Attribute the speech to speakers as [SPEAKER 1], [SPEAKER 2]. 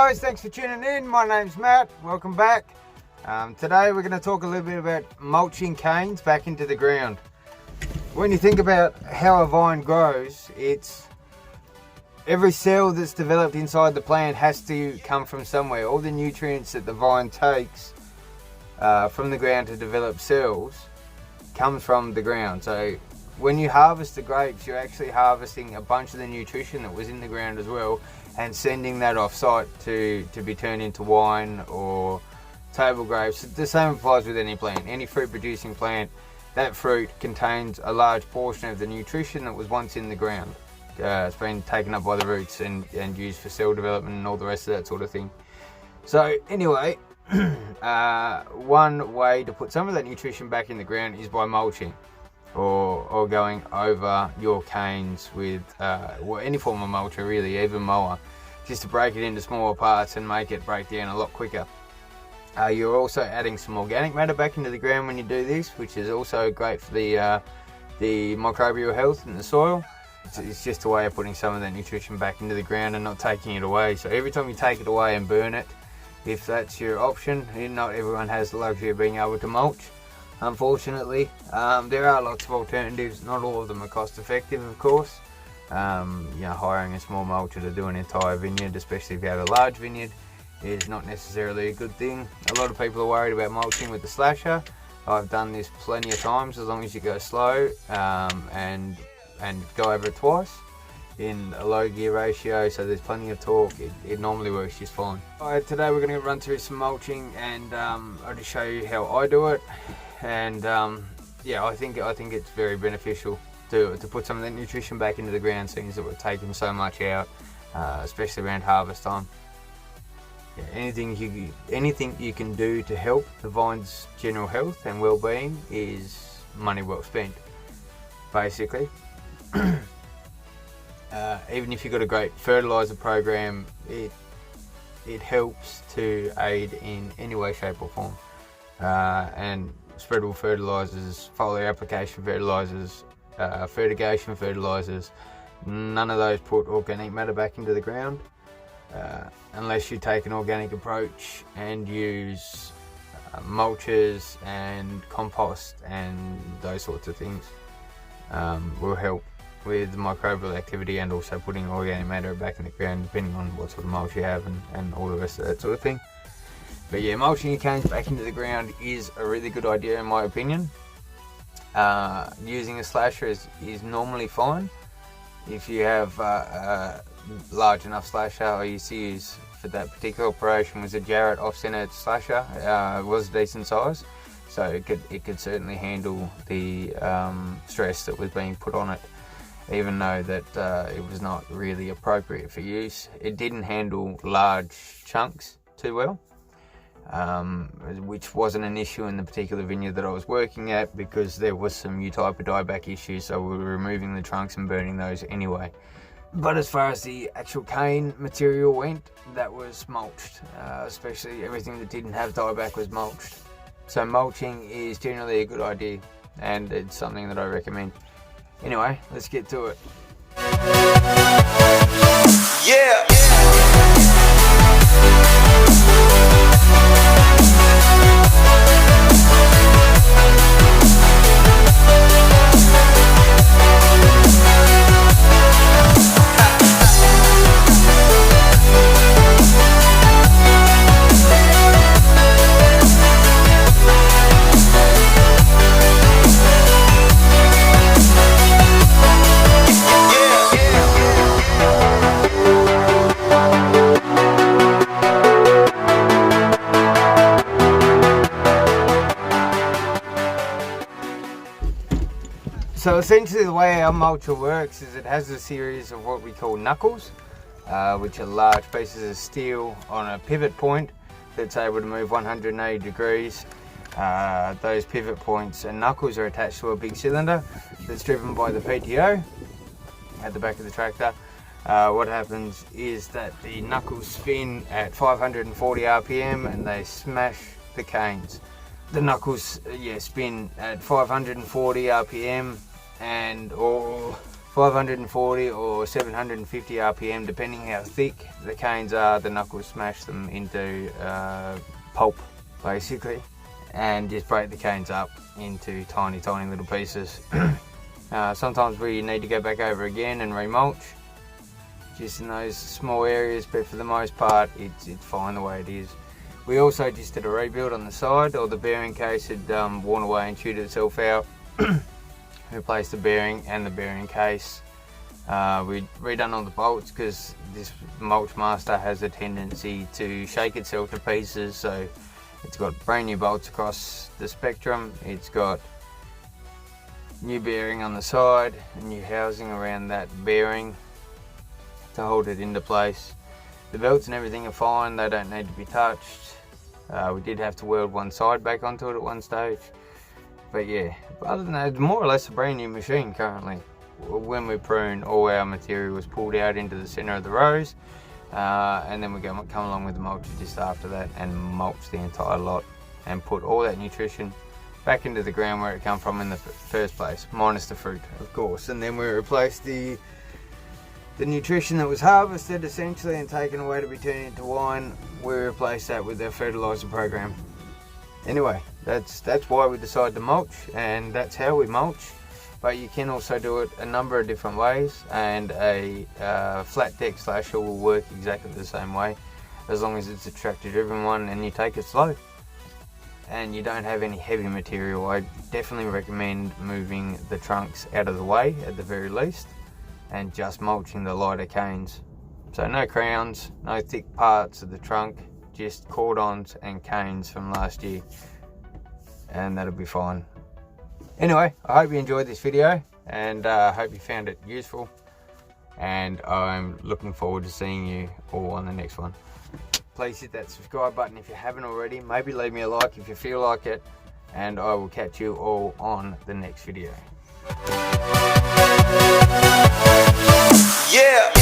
[SPEAKER 1] guys, thanks for tuning in. My name's Matt, welcome back. Today we're going to talk a little bit about mulching canes back into the ground. When you think about how a vine grows, it's every cell that's developed inside the plant has to come from somewhere. All the nutrients that the vine takes from the ground to develop cells comes from the ground. So when you harvest the grapes, you're actually harvesting a bunch of the nutrition that was in the ground as well, and sending that off site to be turned into wine or table grapes. The same applies with any plant, any fruit producing plant. That fruit contains a large portion of the nutrition that was once in the ground. It's been taken up by the roots and used for cell development and all the rest of that sort of thing. So anyway, one way to put some of that nutrition back in the ground is by mulching, or going over your canes with any form of mulcher really, even mower, just to break it into smaller parts and make it break down a lot quicker. You're also adding some organic matter back into the ground when you do this, which is also great for the microbial health in the soil. It's just a way of putting some of that nutrition back into the ground and not taking it away. So every time you take it away and burn it, if that's your option, not everyone has the luxury of being able to mulch, unfortunately. There are lots of alternatives, not all of them are cost effective, of course. Hiring a small mulcher to do an entire vineyard, especially if you have a large vineyard, is not necessarily a good thing. A lot of people are worried about mulching with the slasher. I've done this plenty of times, as long as you go slow and go over it twice in a low gear ratio, so there's plenty of torque. It normally works just fine. Alright, today we're going to run through some mulching, and I'll just show you how I do it. And I think it's very beneficial to put some of that nutrition back into the ground, since that we're taking so much out, especially around harvest time. Anything you can do to help the vine's general health and well-being is money well spent, basically. Even if you've got a great fertilizer program, it helps to aid in any way, shape or form. And spreadable fertilizers, foliar application fertilizers, fertigation fertilizers, none of those put organic matter back into the ground, unless you take an organic approach and use mulches and compost and those sorts of things. Will help with microbial activity, and also putting organic matter back in the ground, depending on what sort of mulch you have and all the rest of that sort of thing. But yeah, mulching your canes back into the ground is a really good idea in my opinion. Using a slasher is normally fine. If you have a large enough slasher, I used to use for that particular operation was a Jarrett off-centered slasher. It was a decent size, so it could certainly handle the stress that was being put on it, even though that it was not really appropriate for use. It didn't handle large chunks too well, which wasn't an issue in the particular vineyard that I was working at, because there was some U-type of dieback issues, so we were removing the trunks and burning those anyway. But as far as the actual cane material went, that was mulched, especially everything that didn't have dieback was mulched. So mulching is generally a good idea, and it's something that I recommend. Anyway, let's get to it. Yeah! So essentially the way our mulcher works is it has a series of what we call knuckles, which are large pieces of steel on a pivot point that's able to move 180 degrees. Those pivot points and knuckles are attached to a big cylinder that's driven by the PTO at the back of the tractor. What happens is that the knuckles spin at 540 RPM and they smash the canes. The knuckles spin at 540 RPM and or 540 or 750 RPM, depending how thick the canes are. The knuckles smash them into pulp, basically, and just break the canes up into tiny little pieces. Sometimes we need to go back over again and remulch, just in those small areas, but for the most part it's fine the way it is. We also just did a rebuild on the side, or the bearing case had worn away and chewed itself out. Replaced the bearing and the bearing case. We'd redone all the bolts because this mulch master has a tendency to shake itself to pieces, so it's got brand new bolts across the spectrum. It's got new bearing on the side, a new housing around that bearing to hold it into place. The belts and everything are fine, they don't need to be touched. We did have to weld one side back onto it at one stage, but yeah, other than that, it's more or less a brand new machine currently. When we prune, all our material was pulled out into the center of the rows, and then we come along with the mulcher just after that and mulch the entire lot and put all that nutrition back into the ground where it come from in the first place, minus the fruit, of course. And then we replaced the nutrition that was harvested essentially and taken away to be turned into wine. We replaced that with our fertilizer program. Anyway, that's why we decided to mulch, and that's how we mulch. But you can also do it a number of different ways, and a flat deck slasher will work exactly the same way, as long as it's a tractor driven one and you take it slow and you don't have any heavy material. I definitely recommend moving the trunks out of the way at the very least, and just mulching the lighter canes. So no crowns, no thick parts of the trunk, just cordons and canes from last year, and that'll be fine. Anyway, I hope you enjoyed this video, and I hope you found it useful, and I'm looking forward to seeing you all on the next one. Please hit that subscribe button if you haven't already. Maybe leave me a like if you feel like it, and I will catch you all on the next video.
[SPEAKER 2] Yeah.